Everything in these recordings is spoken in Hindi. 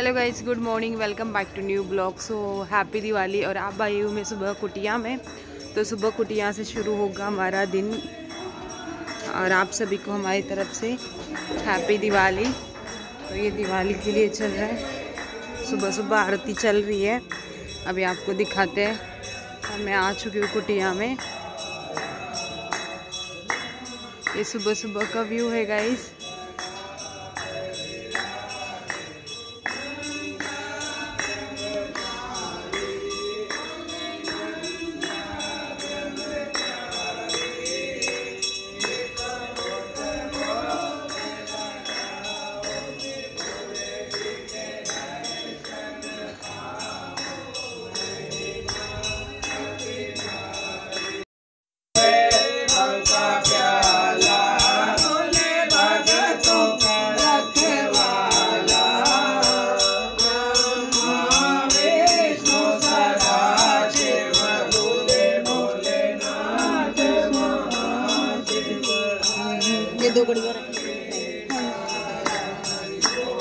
Hello guys, good morning, welcome back to new blog. So happy Diwali. और आप आई हूँ मैं सुबह कुटिया में, तो सुबह कुटिया से शुरू होगा हमारा दिन और आप सभी को हमारी तरफ से हैप्पी दिवाली। तो ये दिवाली के लिए चल रहा है, सुबह सुबह आरती चल रही है, अभी आपको दिखाते हैं। और मैं आ चुकी हूँ कुटिया में। ये सुबह सुबह का व्यू है गाइस। ये दो बढ़िया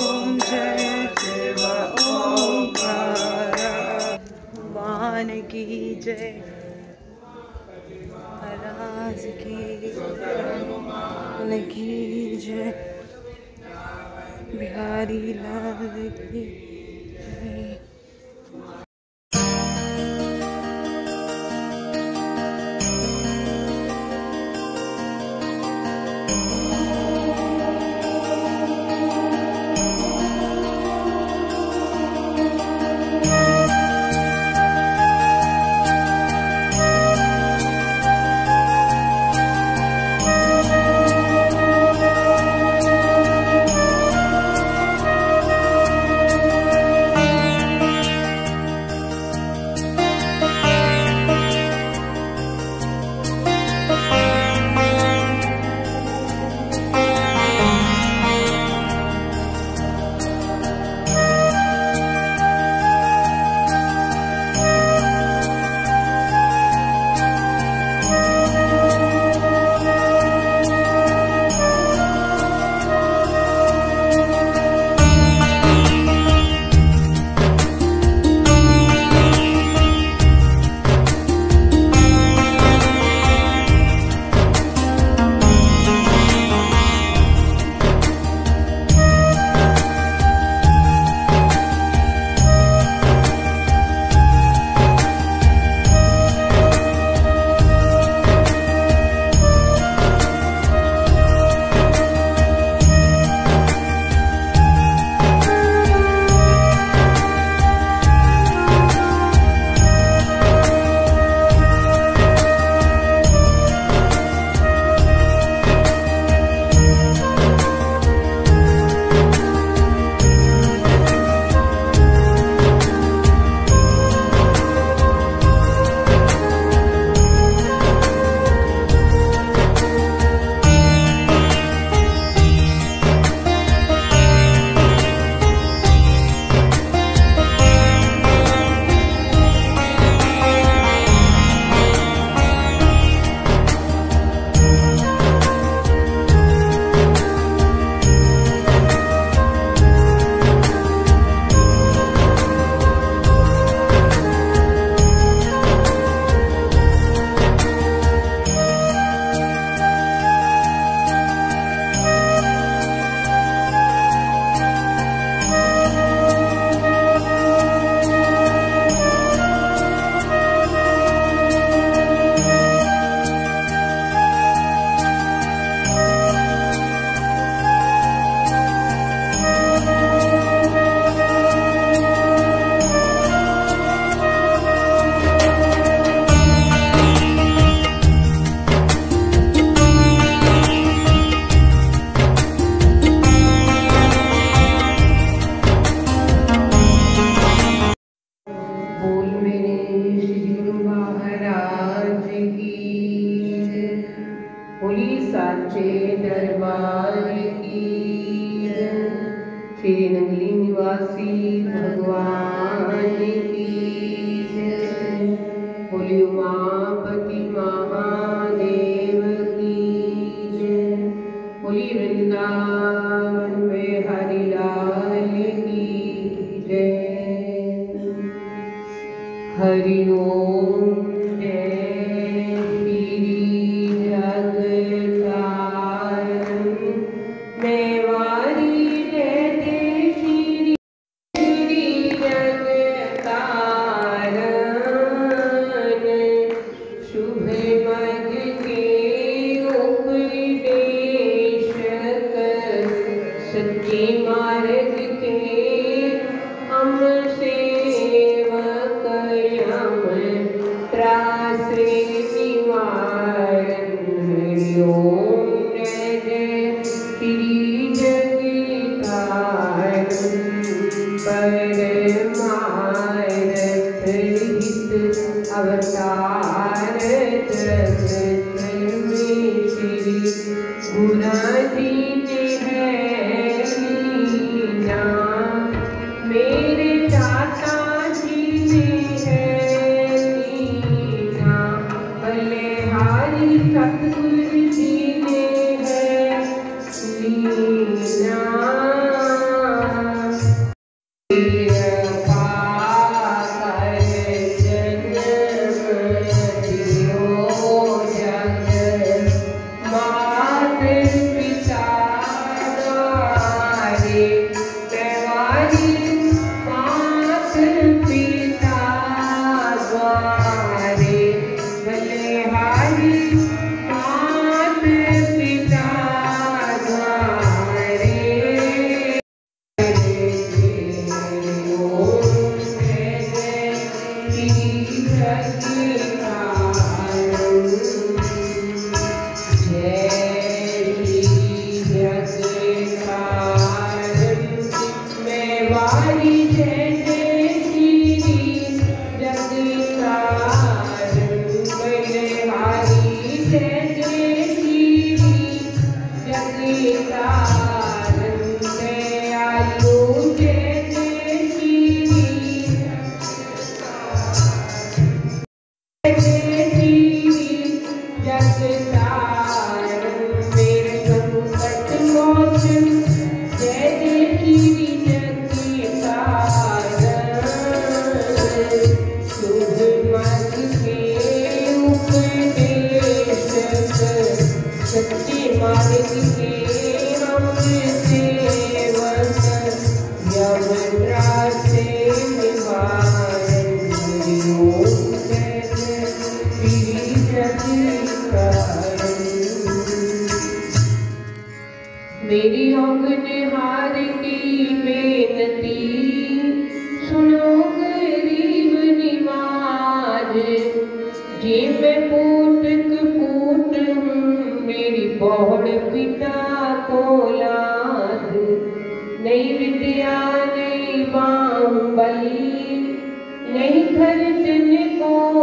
ओम जय भगवान की जय, राज की जय, बिहारी लाल की जय। दरबार की श्री नंगली निवासी भगवान की बोली उमापति महादेव की बोली वृंदावन में हरिलाल की हरि ओम जय श्री जगतारण मेवारी जय जय श्री जगतारण शुभ मग के उपदेशक सच्चे मार्ग के हम सेवक हम त्रासे निवारण हरि ओम जय जय श्री जगतारण परमारथ हित अवतार जगत में श्री गुराजी ने है लीना मेरे दाता जी ने है लीना बलिहारी सतगुरु जी ने है लीना मेरी अंगनहार की बेनती सुनो गरीब निवाज जे मैं पूतक पूत हूँ मेरी बौड़ पिता को लाद नहीं विद्या नहीं बाहुबल नहीं खर्चन को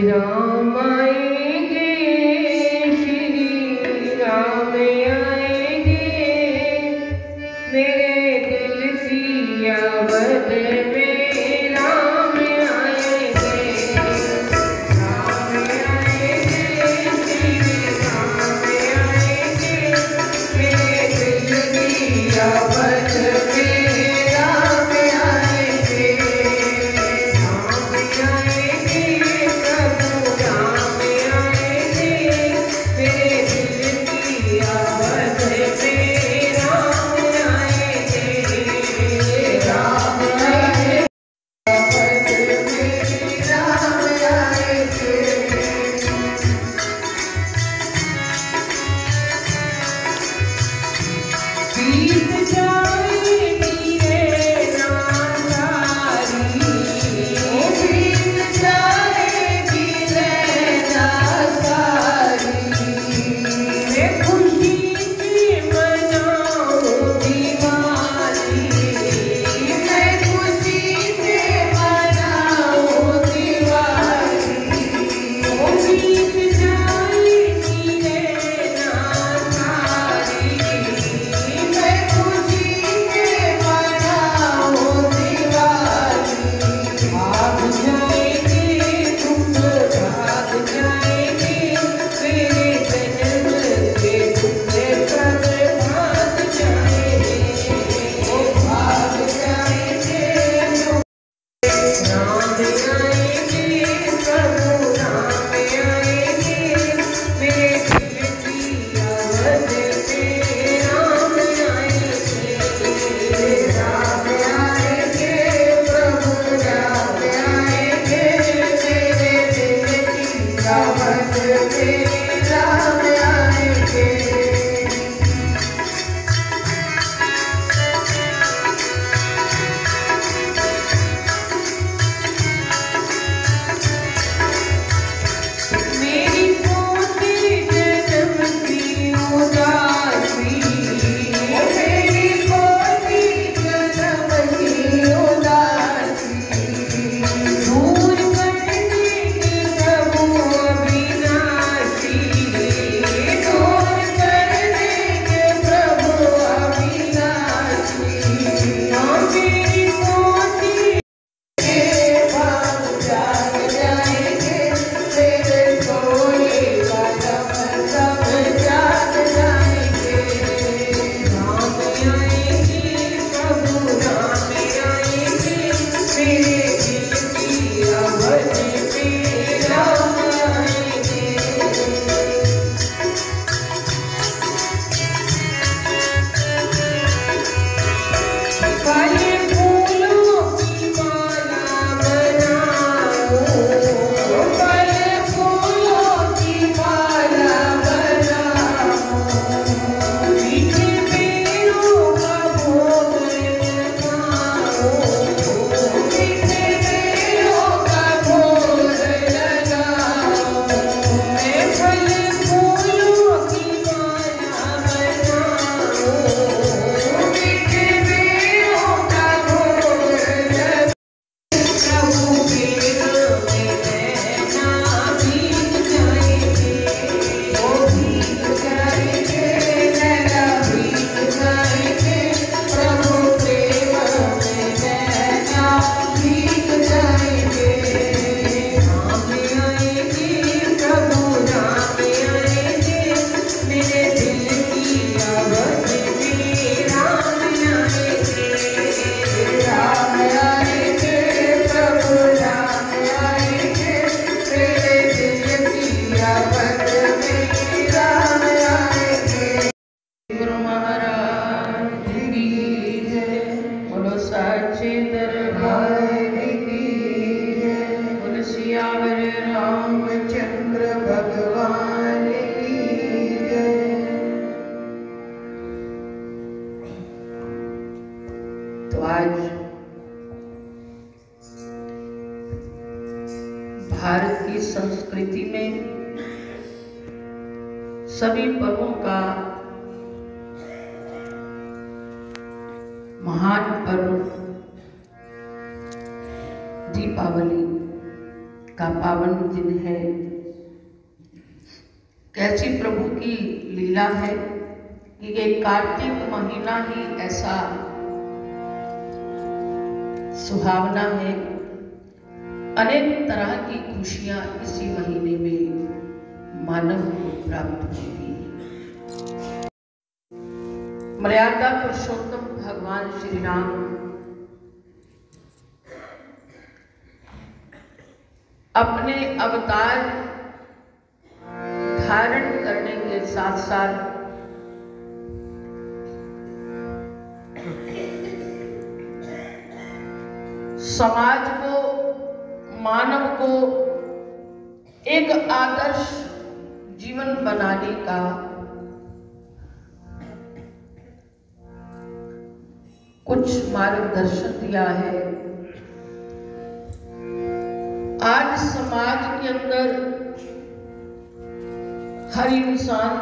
राम आएंगे श्री राम आएंगे मेरे दिल की अवध में राम आएंगे श्री राम आएंगे मेरे दिल की अवध में राम आएंगे राम आएंगे प्रभु राम आएंगे भारत की संस्कृति में सभी पर्वों का महान पर्व दीपावली का पावन दिन है। कैसी प्रभु की लीला है कि ये कार्तिक महीना ही ऐसा सुहावना है। अनेक तरह की खुशियां इसी महीने में मानव को प्राप्त होती है। मर्यादा पुरुषोत्तम भगवान श्री राम अपने अवतार धारण करने के साथ साथ समाज को, मानव को एक आदर्श जीवन बनाने का कुछ मार्गदर्शन दिया है। आज समाज के अंदर हर इंसान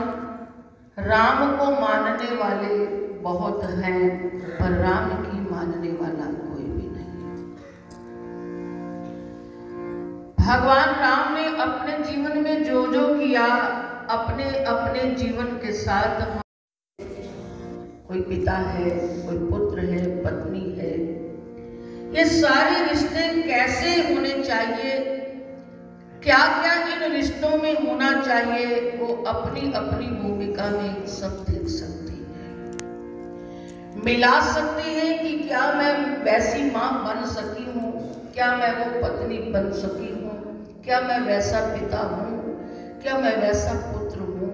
राम को मानने वाले बहुत हैं, पर राम की मानने वाला कोई भी नहीं। भगवान राम ने अपने जीवन में जो जो किया, अपने अपने जीवन के साथ, कोई पिता है, कोई पुत्र है, पत्नी है, ये सारे रिश्ते कैसे होने चाहिए, क्या क्या इन रिश्तों में होना चाहिए, वो अपनी अपनी भूमिका में सब देख सकती है। मिला सकते हैं कि क्या मैं वैसी मां बन सकी हूं, क्या मैं वो पत्नी बन सकी हूं, क्या मैं वैसा पिता हूं, क्या मैं वैसा पुत्र हूं।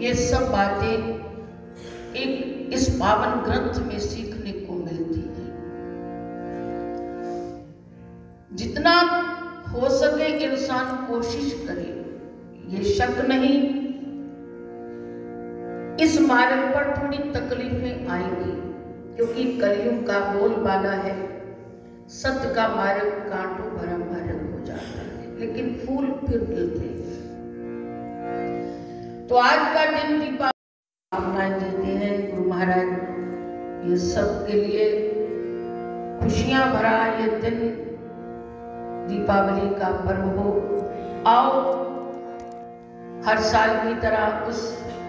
ये सब बातें एक इस पावन ग्रंथ में सीखने को मिलती है। जितना हो सके इंसान कोशिश करे। ये शक नहीं, इस मार्ग पर थोड़ी तकलीफें आएंगी, क्योंकि कलयुग का बोलबाला है, सत्य का मार्ग कांटों भरा मार्ग हो जाता है, लेकिन फूल फिर खिलते हैं। तो आज का दिन दीपावली देते हैं गुरु महाराज ये सब के लिए खुशियां भरा ये दिन दीपावली का पर्व हो। आओ हर साल की तरह उस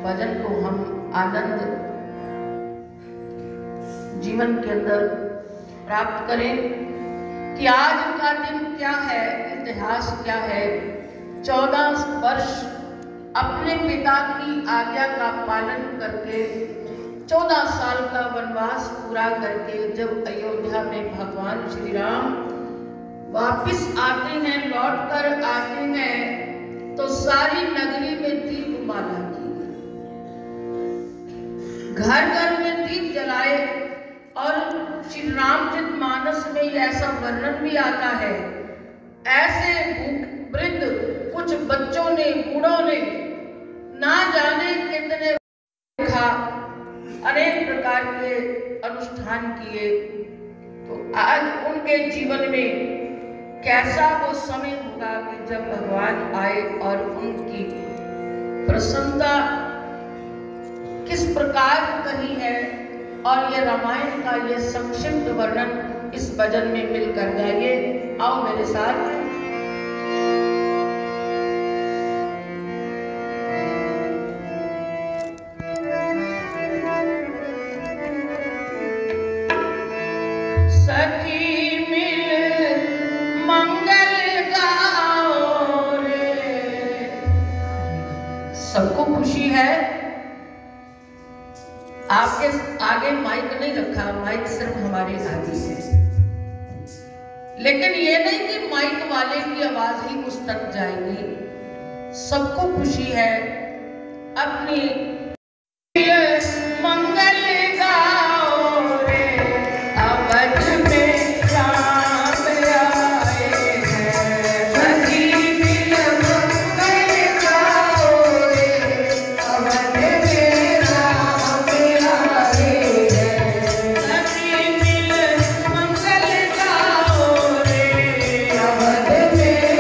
भजन को हम आनंद जीवन के अंदर प्राप्त करें कि आज का दिन क्या है, इतिहास क्या है। 14 वर्ष अपने पिता की आज्ञा का पालन करके 14 साल का वनवास पूरा करके जब अयोध्या में भगवान श्री राम वापिस आते हैं, लौट कर आते हैं, तो सारी नगरी में दीपमाला की, घर घर में दीप जलाए। और श्री रामचरितमानस में ऐसा वर्णन भी आता है, ऐसे वृद्ध कुछ बच्चों ने, बूढ़ों ने ना जाने कितने खा, अनेक प्रकार के अनुष्ठान किए। तो आज उनके जीवन में कैसा वो समय होगा कि जब भगवान आए और उनकी प्रसन्नता किस प्रकार कही है, और ये रामायण का ये संक्षिप्त वर्णन इस भजन में मिलकर गाइए। आओ मेरे साथ। सबको खुशी है। आपके आगे माइक नहीं रखा, माइक सिर्फ हमारे आगे है, लेकिन ये नहीं कि माइक वाले की आवाज ही उस तक जाएगी। सबको खुशी है अपनी मंगल गाओ रे, अवध में राम आए हैं, सखी मिल मंगल गाओ रे, अवध में राम आए हैं, सखी मिल मंगल गाओ रे, अवध में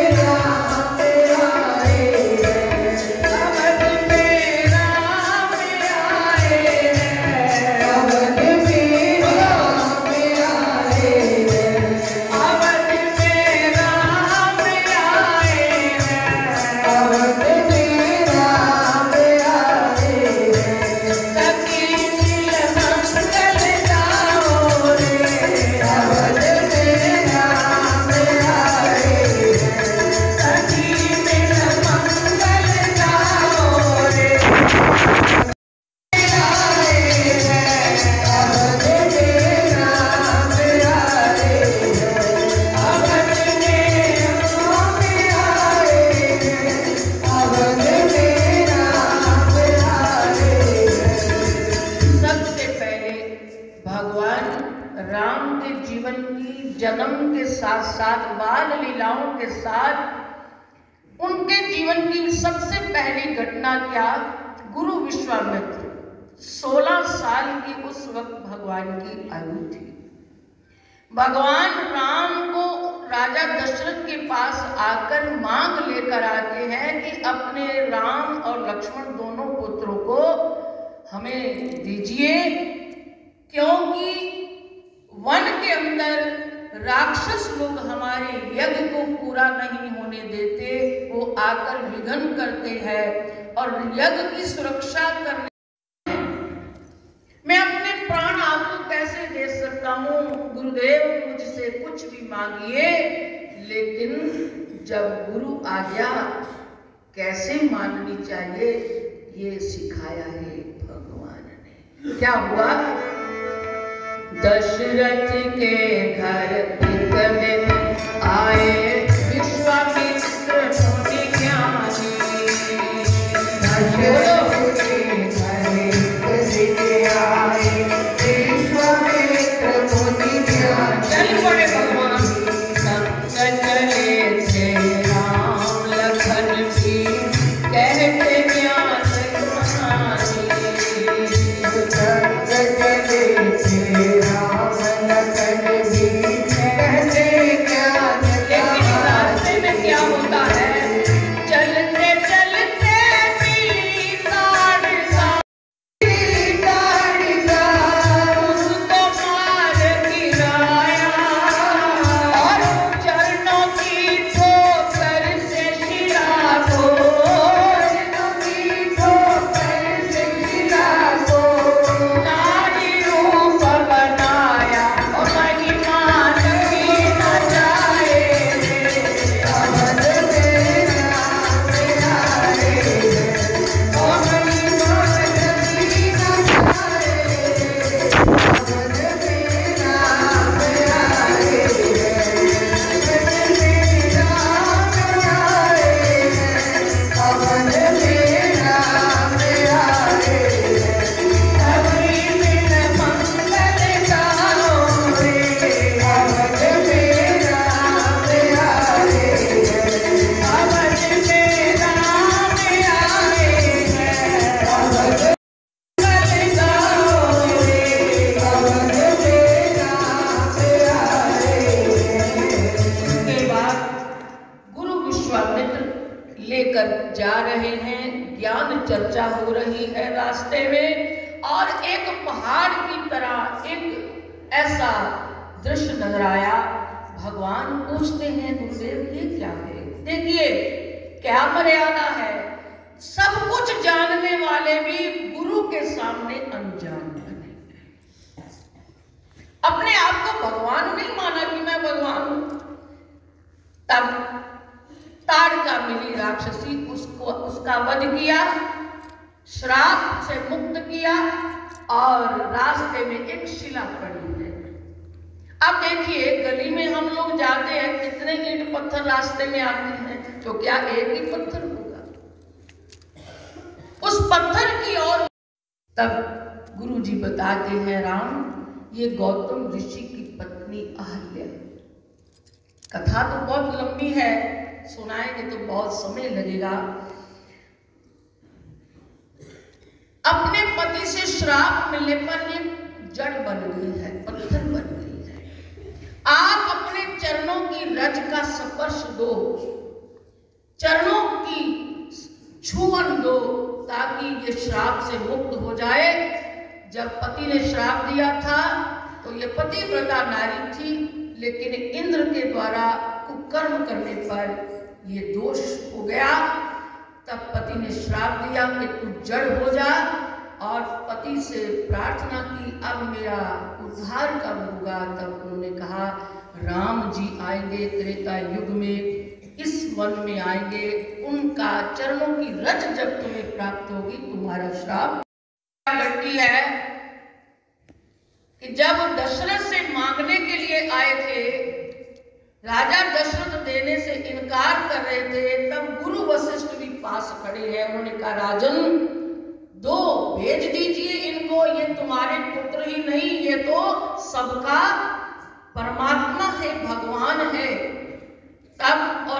साथ बाल लीलाओं के साथ उनके जीवन की सबसे पहली घटना क्या, गुरु विश्वामित्र 16 साल की उस वक्त भगवान की आयु थी। भगवान राम को राजा दशरथ के पास आकर मांग लेकर आते हैं कि अपने राम और लक्ष्मण दोनों पुत्रों को हमें दीजिए, क्योंकि वन के अंदर राक्षस लोग हमारे यज्ञ को पूरा नहीं होने देते, वो आकर विघ्न करते हैं और यज्ञ की सुरक्षा करने मैं अपने प्राण आपको कैसे दे सकता हूँ। गुरुदेव मुझसे कुछ भी मांगिए, लेकिन जब गुरु आज्ञा कैसे माननी चाहिए ये सिखाया है भगवान ने। क्या हुआ, दशरथ के घर एक दिन आए विश्वामित्र मुनि ज्ञानी। दशरथ के घर एक दिन आए विश्वामित्र मुनि ज्ञानी। चल पड़े भगवान, संग चले थे राम लखन भी, कहते ज्ञान कहानी। संग चले थे राम लखन भी, कहते ज्ञान। लेकिन रास्ते में क्या होता है, चलते चलते पीली गाड़ी उसको मार गिराया और चरणों की ठोकर से शिरा को, चरणों की ठोकर से शिरा को नारी रूप बनाया और महिमा नहीं न जाए। अवध में राम आए और महिमा नहीं न जाए। अवध में राम आए, अवध में राम आए, अवध में राम आए। अवधि में मंगल गाओ रे, अवध में राम आए, अवध में राम आए, अवध मंगल गाओ रे, अवध में राम आए। उसके बाद गुरु विश्वामित्र लेकर जा रहे हैं, ज्ञान चर्चा हो रही है रास्ते में, और एक पहाड़ की तरह एक ऐसा दृश्य नजर आया। भगवान पूछते हैं, गुरुदेव ये क्या है? देखिए क्या मर्यादा है, सब कुछ जानने वाले भी गुरु के सामने अनजान बने। अपने आप को भगवान नहीं माना कि मैं भगवान हूं। तब ताड़का मिली राक्षसी, उसको उसका वध किया, श्राप से मुक्त किया और रास्ते में एक शिला पड़ी है। अब देखिए गली में हम लोग जाते हैं, कितने ईंट पत्थर रास्ते में आते हैं, तो क्या एक ही पत्थर होगा? उस पत्थर की ओर तब गुरुजी बताते हैं, राम ये गौतम ऋषि की पत्नी अहल्या। कथा तो बहुत लंबी है, सुनाएंगे तो बहुत समय लगेगा। अपने पति से श्राप मिलने पर ये जड़ बन गई है, पत्थर बन गई है। आप अपने चरणों की रज का स्पर्श दो, चरणों की छुअन दो, ताकि ये श्राप से मुक्त हो जाए। जब पति ने श्राप दिया था तो ये पतिव्रता नारी थी, लेकिन इंद्र के द्वारा कुकर्म करने पर ये दोष हो गया। तब पति ने श्राप दिया कि तू जड़ हो जा, और पति से प्रार्थना की अब मेरा उद्धार कब होगा। तब उन्होंने कहा राम जी आएंगे त्रेता युग में, इस वन में आएंगे, उनका चरणों की रज जब तुम्हें प्राप्त होगी तुम्हारा श्राप लगती है। कि जब दशरथ से मांगने के लिए आए थे, राजा दशरथ देने से इनकार कर रहे थे, तब गुरु वशिष्ठ भी पास खड़े हैं। उन्होंने कहा राजन दो भेज दीजिए इनको, ये तुम्हारे पुत्र ही नहीं, ये तो सबका परमात्मा है, भगवान है।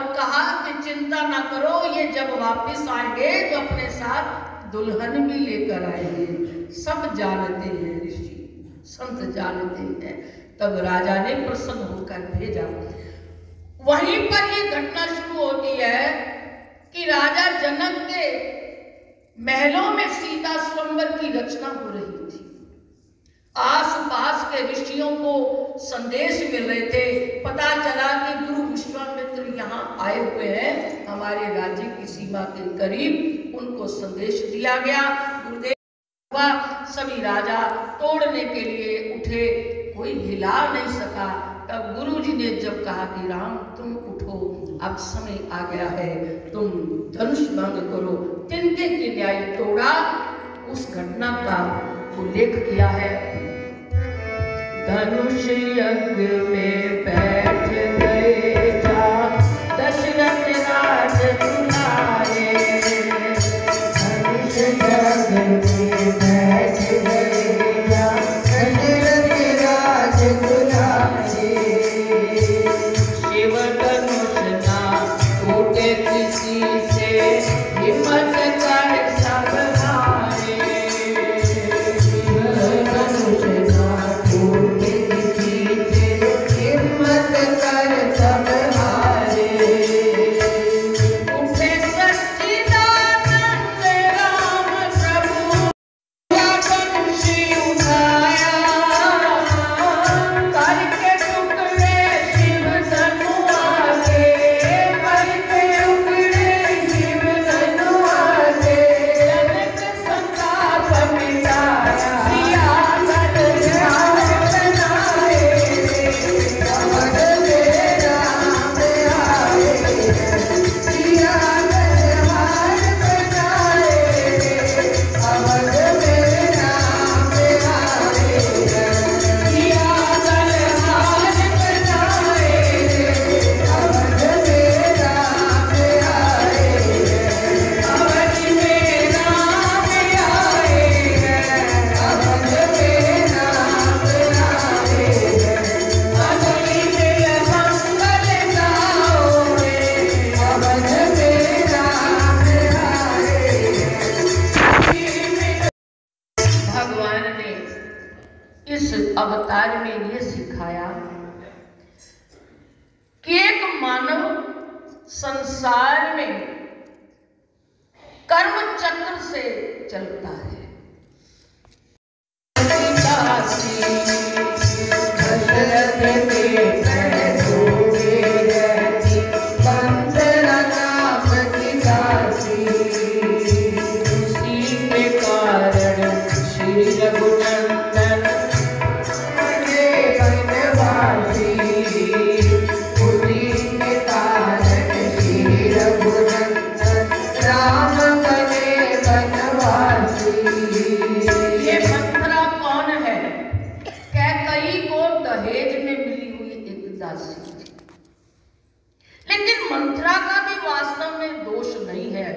और कहा कि चिंता ना करो, ये जब वापस आएंगे तो अपने साथ दुल्हन भी लेकर आएंगे। सब जानते हैं ऋषि, संत जानते हैं। तब राजा ने प्रसन्न होकर भेजा। वहीं पर ये घटना शुरू होती है कि राजा जनक के महलों में सीता स्वयंवर की रचना हो रही थी। आसपास के ऋषियों को संदेश मिल रहे थे। पता चला कि गुरु विश्वामित्र यहाँ आए हुए हैं हमारे राज्य की सीमा के करीब। उनको संदेश दिया गया। गुरुदेव सभी राजा तोड़ने के लिए उठे, कोई हिला नहीं सका। तब गुरुजी ने जब कहा कि राम तुम उठो, अब समय आ गया है, तुम धनुष भंग करो, तिनके के न्याय तोड़ा। उस घटना का उल्लेख किया है। धनुष यज्ञ में बैठ गए जा दशरथ राज दुलारे, धनुष यज्ञ में बैठ गए जा दशरथ राज दुलारे। शिव धनुष ना टूटे किसी से, हिम्मत कर सब हारे। शिव धनुष ना टूटे किसी से, हिम्मत कर सब हारे। उठे सच्चिदानंद राम प्रभु, धनुष उठाया, करके टुकड़े शिव धनु आगे, करके टुकड़े शिव धनु आगे। जनक संताप मिटाया, सिया कर हार बनाए, अवध में राम आए। सिया कर हार बनाए, अवध में राम आए। सिया कर हार बनाए, अवध में राम आए। अवध में राम आए, अवध में राम आए। अवधि में मंगल गाओ रे, अवध में राम आए। भगवान ने इस अवतार में ये सिखाया कि एक मानव संसार में कर्म चक्र से चलता है। दशरथ के पैरोगे रहती, बंदरा नाम की दासी। उसी के कारण श्री रघुनंदन बने बनवासी। उसी के कारण श्री रघुनंदन राम बने बनवासी। ये मंथरा कौन है? कैकई को दहेज में मिली हुई एक दासी थी। लेकिन मंथरा का भी वास्तव में दोष नहीं है।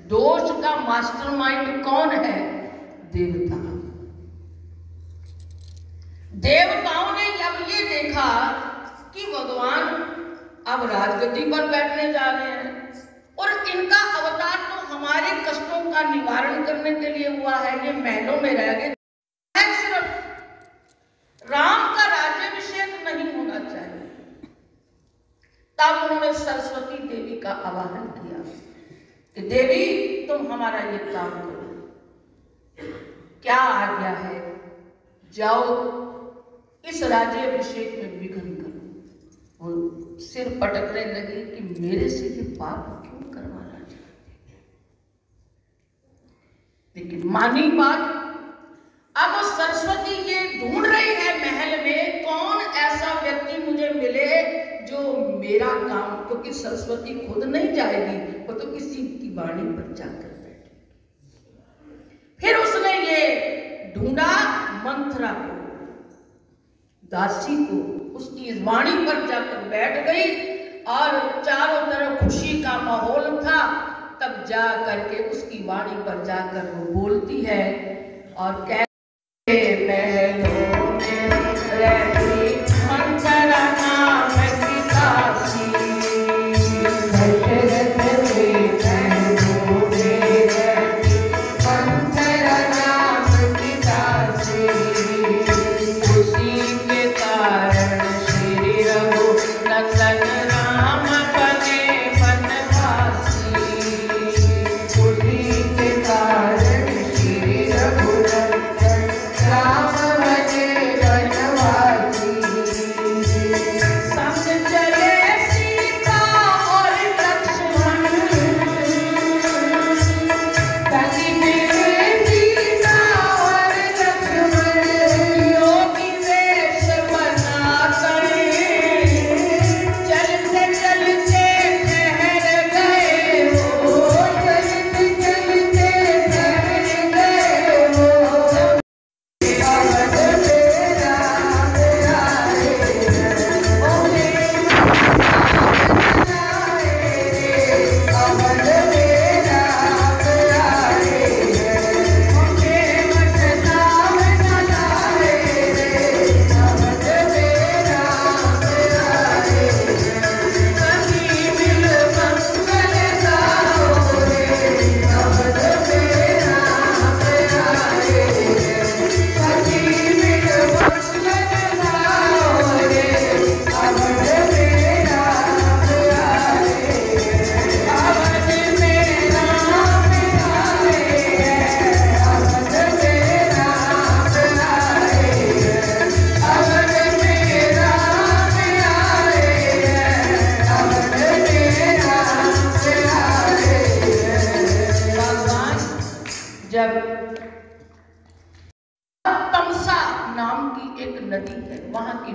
दोष का मास्टरमाइंड कौन है? देवता। देवताओं ने जब ये देखा कि भगवान अब राजगद्दी पर बैठने जा रहे हैं और इनका अवतार तो हमारे कष्टों का निवारण करने के लिए हुआ है, ये महलों में रह गए, सिर्फ राम का राज्याभिषेक नहीं होना चाहिए। तब उन्होंने सरस्वती देवी का आवाहन किया कि देवी तुम हमारा ये काम करो, क्या आज्ञा है? जाओ इस राज्याभिषेक में विघ्न करो। और सिर पटकने लगे कि मेरे से ये पाप क्यों करवाना चाहते। लेकिन मानी बात। अब सरस्वती ये ढूंढ रही है महल में कौन ऐसा व्यक्ति मुझे मिले जो मेरा काम, क्योंकि सरस्वती खुद नहीं जाएगी, वो तो किसी की वाणी पर जाकर बैठे। फिर उसने ये ढूंढा मंथरा को, दासी को, उसकी वाणी पर जाकर बैठ गई और चारों तरफ खुशी का माहौल था। तब जा करके उसकी वाणी पर जाकर वो बोलती है और कहती महलों में रहती मंथरा नाम की दासी।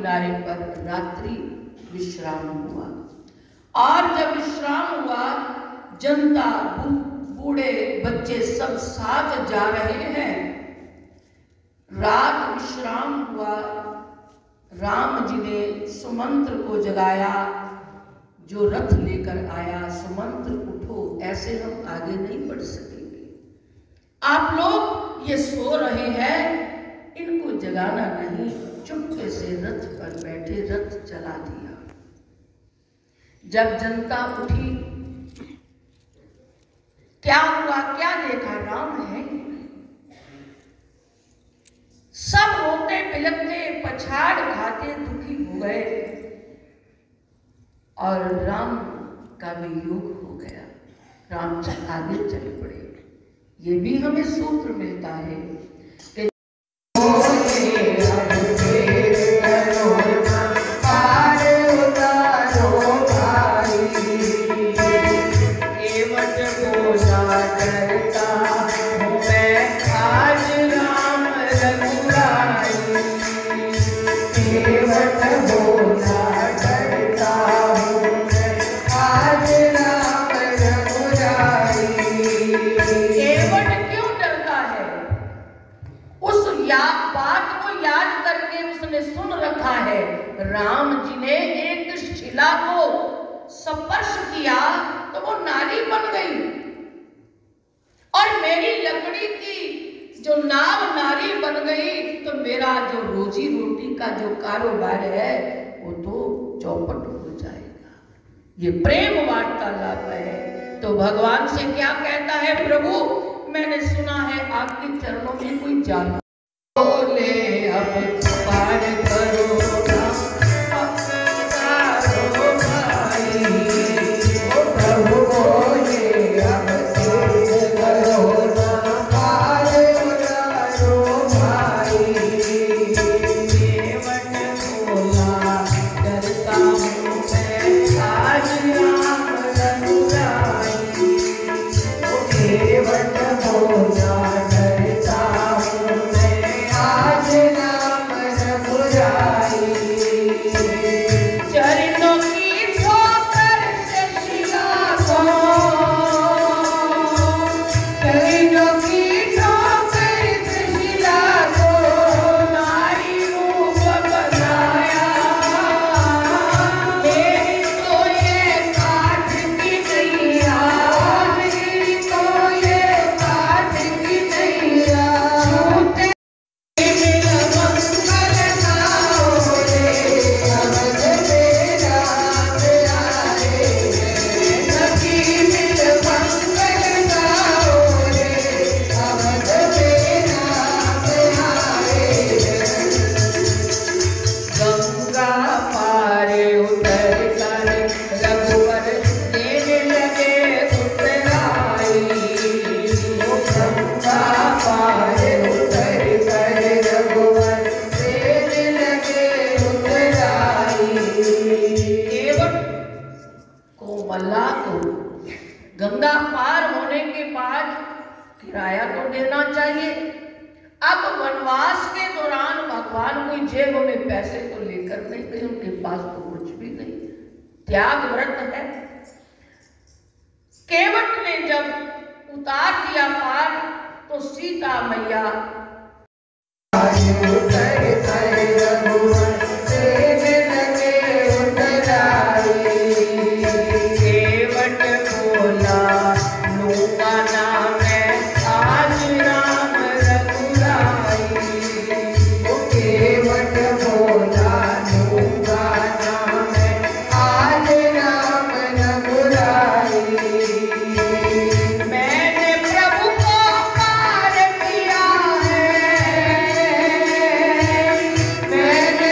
किनारे पर रात्रि विश्राम हुआ। और जब विश्राम हुआ, जनता, बूढ़े, बच्चे सब साथ जा रहे हैं। रात विश्राम हुआ, राम जी ने सुमंत्र को जगाया, जो रथ लेकर आया, सुमंत्र उठो, ऐसे हम आगे नहीं बढ़ सकेंगे। आप लोग ये सो रहे हैं, इनको जगाना नहीं। चुपके से रथ पर बैठे रथ चला दिया। जब जनता उठी, क्या हुआ, क्या देखा, राम है। सब रोते बिलखते पछाड़ खाते दुखी हो गए और राम का वियोग हो गया। राम आगे चल पड़े। ये भी हमें सूत्र मिलता है कि राम जी ने एक शिला को स्पर्श किया तो वो नारी बन गई, और मेरी लकड़ी की जो नाव नारी बन गई तो मेरा जो रोजी रोटी का जो कारोबार है वो तो चौपट हो जाएगा। ये प्रेम वार्तालाप है। तो भगवान से क्या कहता है, प्रभु मैंने सुना है आपके चरणों में कोई जान बोले, अब पार करो गंगा पार होने के बाद किराया तो देना चाहिए। अब वनवास के दौरान भगवान कोई जेब में पैसे तो लेकर नहीं गए, उनके पास तो कुछ भी नहीं, त्याग व्रत है। केवट ने जब उतार दिया पार तो सीता मैया मैंने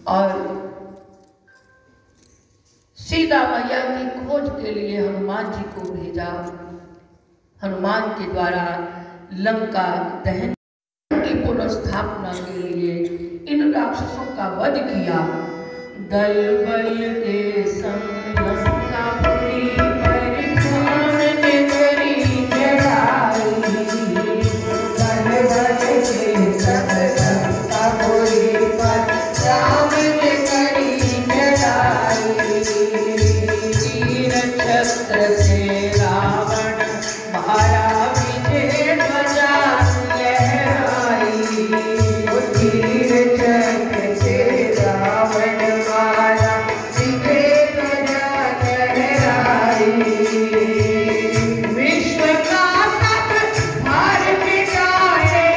और सीता मैया की खोज के लिए हनुमान जी को भेजा। हनुमान के द्वारा लंका दहन की पुनर्स्थापना के लिए इन राक्षसों का वध किया। दल बल के संग लंकापुरी परिधान ने करी लड़ाई। दल बल के संग लंकापुरी परिधान ने करी लड़ाई। तीर चक्र से रावण मारा विजय ध्वजा लहराई। तीर चक्र से रावण मारा विजय ध्वजा लहराई। विश्व का सब भार मिटाए।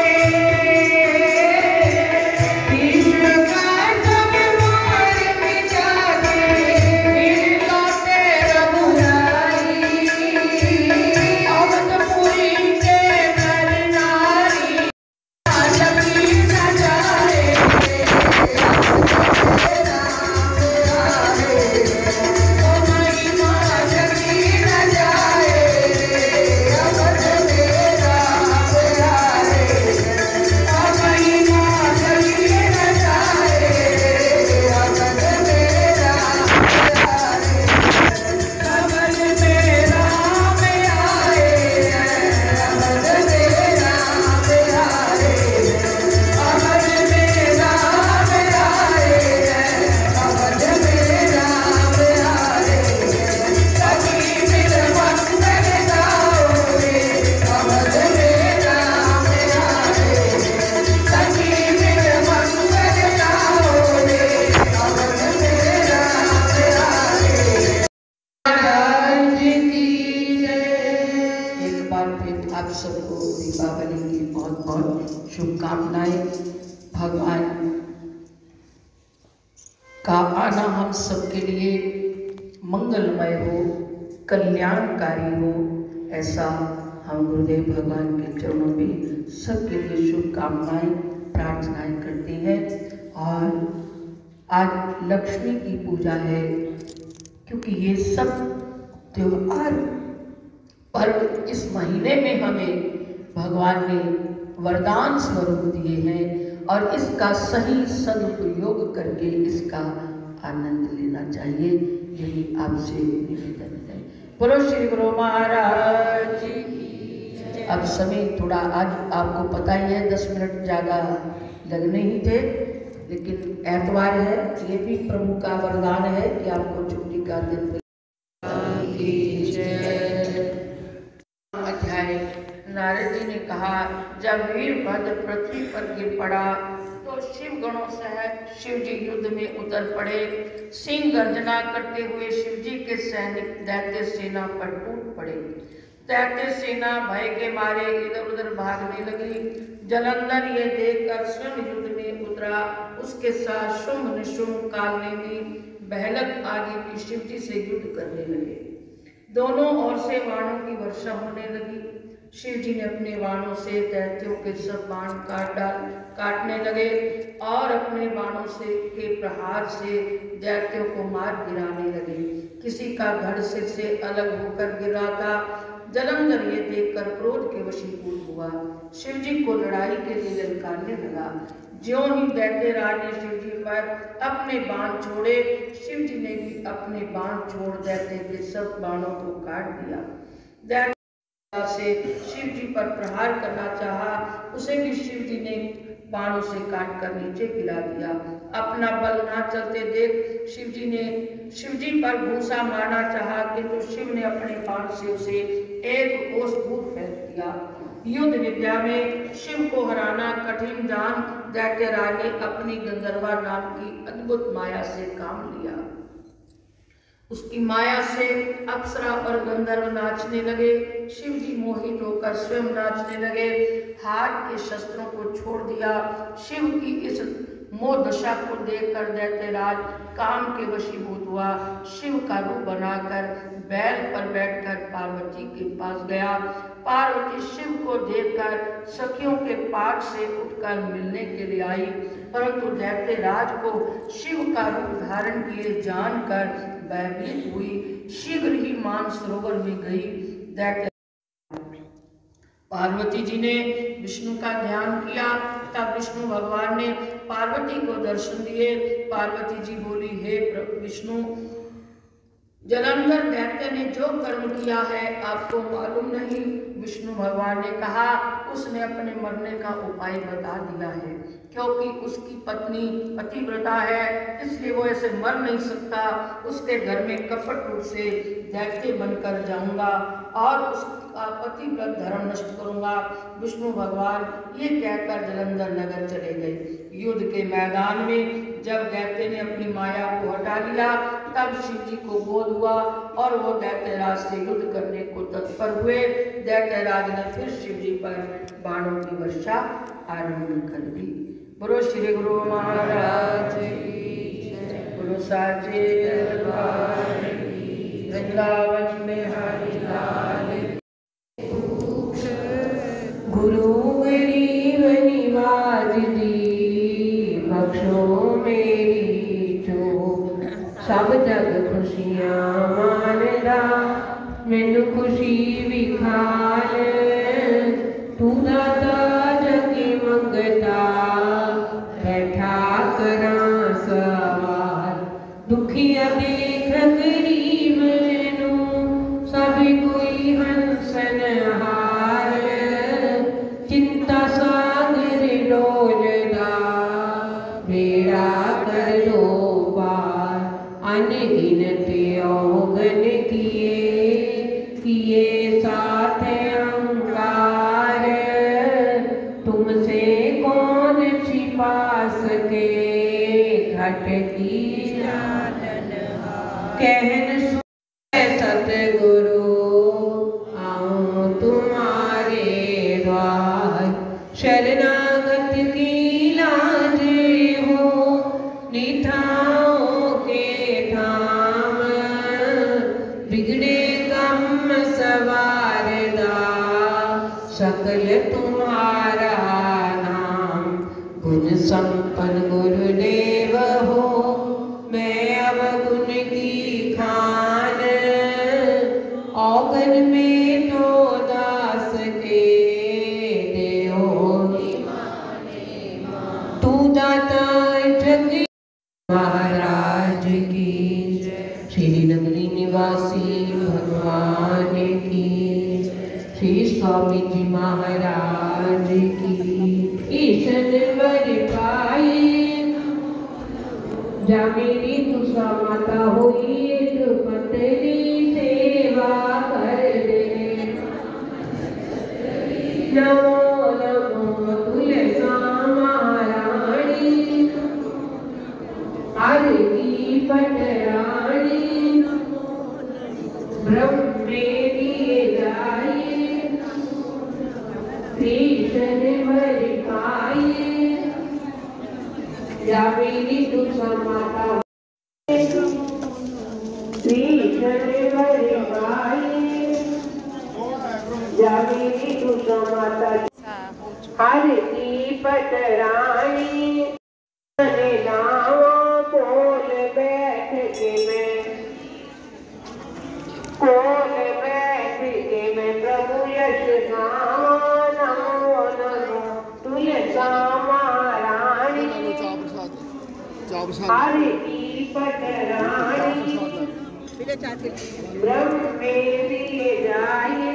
विश्व का सब भार मिटाए। फिर लौटे रघुराई। अवधपुरी के नर नारी जगी न जाए। ओ महिमा जगी न जाए। अवध में राम आए। ओ महिमा जगी न जाए। अवध में राम आए। अवध में राम आए। अवध में राम आए। अवध में राम आए। अवध में राम आए। सखी मिल मंगल गाओ रे। अवध में राम आए। सखी मिल मंगल गाओ रे। अवध में राम आए। महाराज की जय। एक बार फिर आप सबको दीपावली की बहुत बहुत शुभकामनाएं। भगवान का आना हम सबके लिए मंगलमय हो, कल्याणकारी हो, ऐसा हम गुरुदेव भगवान के चरणों में सबके लिए शुभकामनाएं प्रार्थनाएं करते हैं। और आज लक्ष्मी की पूजा है, क्योंकि ये सब त्योहार पर्व इस महीने में हमें भगवान ने वरदान स्वरूप दिए हैं और इसका सही सदुपयोग करके इसका आनंद लेना चाहिए। यही आपसे निवेदन है। बोलो श्री गुरु महाराज जी। अब समय थोड़ा, आज आपको पता ही है 10 मिनट ज़्यादा लगने ही थे, लेकिन एतवार है, ये भी प्रभु का वरदान है कि आपको छुट्टी का दिन मिले। अध्याय नारद जी ने कहा, जब वीरभद्र पृथ्वी पर गिर पड़ा तो शिव गणों सहित शिव जी युद्ध में उतर पड़े। सिंह गर्जना करते हुए शिव जी के सैनिक दैत्य सेना पर टूट पड़े। दैत्य सेना भय के मारे इधर उधर भागने लगी। जलंधर ये देखकर स्वयं युद्ध में उतरा। उसके साथ शुंभ निशुंभ कालनेमी बहलक आदि भी शिव जी से युद्ध करने लगे। दोनों ओर से बाणों की वर्षा होने लगी। शिव जी ने अपने बाणों से दैत्यों के सब बाण काटने लगे और अपने बाणों से के प्रहार से दैत्यों को मार गिराने लगे। किसी का धड़ सिर से अलग होकर गिरा था। जलंधर ये देखकर क्रोध के वशीभूत हुआ। शिव जी को लड़ाई के लिए ललकारने लगा। ज्यों ही दैत्यराज ने शिव जी पर अपने बाण छोड़े, शिव जी ने भी अपने बाण छोड़ दैत्य के सब बाणों को काट दिया। दैत्य से शिव जी पर प्रहार करना चाहा, उसे भी शिव जी ने बाणों से काट कर नीचे गिरा दिया। अपना बल ना चलते देख शिव जी पर घूंसा मारना चाहा, किंतु शिव ने अपने बाण से उसे एक कोस दूर फेंक दिया। युद्ध विद्या में शिव को हराना कठिन जान दैत्यराज ने अपनी गंधर्वा नाम की अद्भुत माया से काम लिया। उसकी माया से अप्सरा और गंधर्व नाचने लगे। शिव जी मोहित होकर स्वयं नाचने लगे। हाथ के शस्त्रों को छोड़ दिया। शिव की इस मोह दशा को देखकर दैत्यराज काम के वशीभूत हुआ। शिव का रूप बनाकर बैल पर बैठकर पार्वती के पास गया। पार्वती शिव को देखकर सखियों के पाठ से उठकर मिलने के लिए आई। परंतु दैत्यराज को शिव का रूप धारण किए जानकर भयभीत हुई। शीघ्र ही मानसरोवर में गई। दैत्य पार्वती जी ने विष्णु का ध्यान किया। तब विष्णु भगवान ने पार्वती को दर्शन दिए। पार्वती जी बोली, हे विष्णु, जलंधर दैत्य ने जो कर्म किया है आपको मालूम नहीं। विष्णु भगवान ने कहा, उसने अपने मरने का उपाय बता दिया है, क्योंकि उसकी पत्नी पतिव्रता है, इसलिए वो ऐसे मर नहीं सकता। उसके घर में कपट रूप से दैत्य बनकर जाऊंगा और उसका पतिव्रत धर्म नष्ट करूंगा। विष्णु भगवान ये कहकर जलंधर नगर चले गए। युद्ध के मैदान में जब दैत्य ने अपनी माया को हटा लिया, तब शिव जी को बोध हुआ और वो दैत्यराज से युद्ध करने को तत्पर हुए। दैत्यराज ने फिर शिव जी पर बाणों की वर्षा आरंभ कर दी। बोलो श्री गुरु महाराज की जय। बोलो साचे दरबार की, वृंदावन में हरि लाल। गुरु गरीब निवाज दी, बख्शो मेरी चूक। सब जग खुशियां मानदा, मैनू खुशी विखाल। तू दाता जगी मंगता, बैठा करां सवाल। दुखिया देख गरीब नू, सब कोई हंसन हार। चिंता सागर डोलदा, बेड़ा कर लो पार। अनगिनत औगन किए साथ अंगार। तुमसे कौन छिपा सके घट की कहन सतगुरु, आऊं तुम्हारे द्वार। शरणागत की लाज हो, निठाओं के धाम। बिगड़े गम सवारदा, सकल तुम्हारा नाम। गुण संपन्न गुरुदेव हो, मैं अवगुण की खान। औगन में तो दास के देहो, तू दाता जग महाराज की जय। श्री नगरी निवासी भगवान की, श्री स्वामी जी महाराज की। ईशन वर पाए, जा मेरी तुसा माता हुई, पतली सेवा कर दे। नमो नमो तुलसा महारानी, आरती पटरानी। ब्रह्मे दिए जाए, कृष्ण वर पाए। या मेरी तुसा माता, कृष्ण वर पाए। या मेरी तुसा माता, आरती पटरानी। कोल बैठ के मैं प्रभु यश गावा। नमो नमो तुलसा महारानी, आरती पटरानी। ब्रह्मे दिए जाए,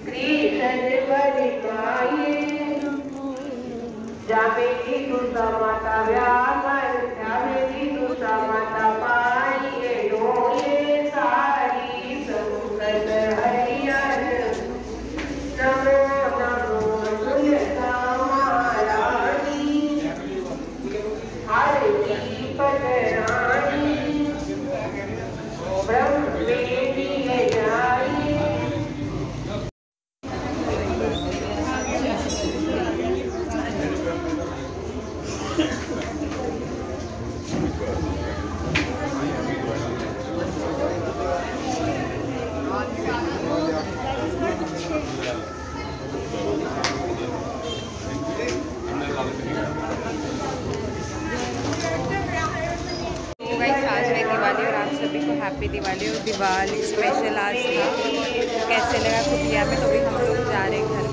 कृष्ण वर पाए। जावेगी तुसा माता व्यापर, जावेगी तुसा माता पाइए डोले सारी संकट हरियर। नमो नमो तुलसा महारानी, आरती पटरानी। ब्रह्मे दिए जाए, सभी को हैप्पी दिवाली। और दिवाली स्पेशल आज था। कैसे लगा कुटिया में, तो भी हम लोग जा रहे हैं घर